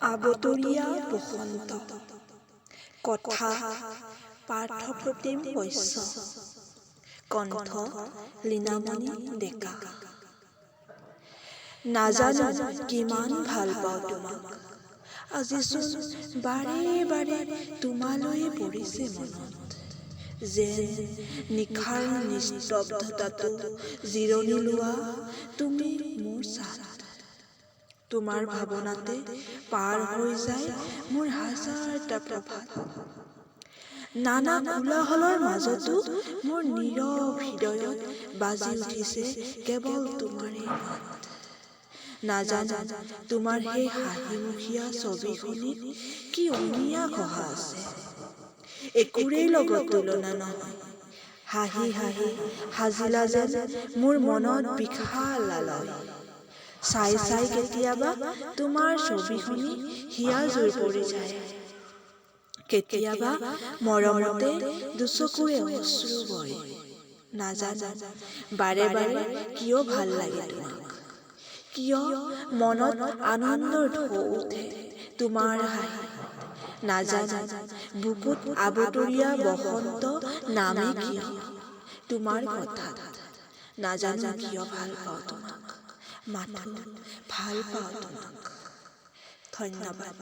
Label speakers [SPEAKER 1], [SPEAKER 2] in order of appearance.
[SPEAKER 1] আবতৰীয়া বসন্ত কথা পাৰ্থপ্ৰতিম বৈশ্য কণ্ঠ লীনামণি ডেকা। নাজানো কিমান ভাল পাওঁ তোমাক, আজিচোন বাৰে বাৰে তোমালৈয়ে পৰিছে মনত। যেন নিশাৰ নিস্তব্ধতাটো জিৰণি লোৱা তুমি মোৰ ছাত। তোমাৰ ভাৱনাতে পাৰ হৈ যায় মোৰ হাজাৰটা প্ৰভাত। নানা কোলাহলৰ মাজতো মোৰ নীৰৱ হৃদয়ত বাজি উঠিছে কেৱল তোমাৰে মাত। নাজানো তোমাৰ সেই হাঁহিমুখীয়া ছবিখনিত কি অমিয়া ঘহা আছে, একোৰেই লগত তুলনা নহয়। হাঁহি হাঁহি সাজিলা যেন মোৰ মনত বিশাল আলয়। চাই চাই কেতিয়াবা তোমাৰ ছবিখনি হিয়া জুই পৰি যায়। কেতিয়াবা মৰমতে দুচকুৰে অশ্ৰু বয়। নাজানো বাৰে বাৰে কিয় ভাল লাগে তোমাক, কিয় মনত আনন্দৰ ঢৌ উঠে তোমাৰ হাঁহিত। নাজানো বুকুত আবতৰীয়া বসন্ত নামে কিয় তোমাৰ কথাত। নাজানো কিয় ভাল পাওঁ তোমাক, মাথো ভাল পাওঁ তোমাক। ধন্যবাদ।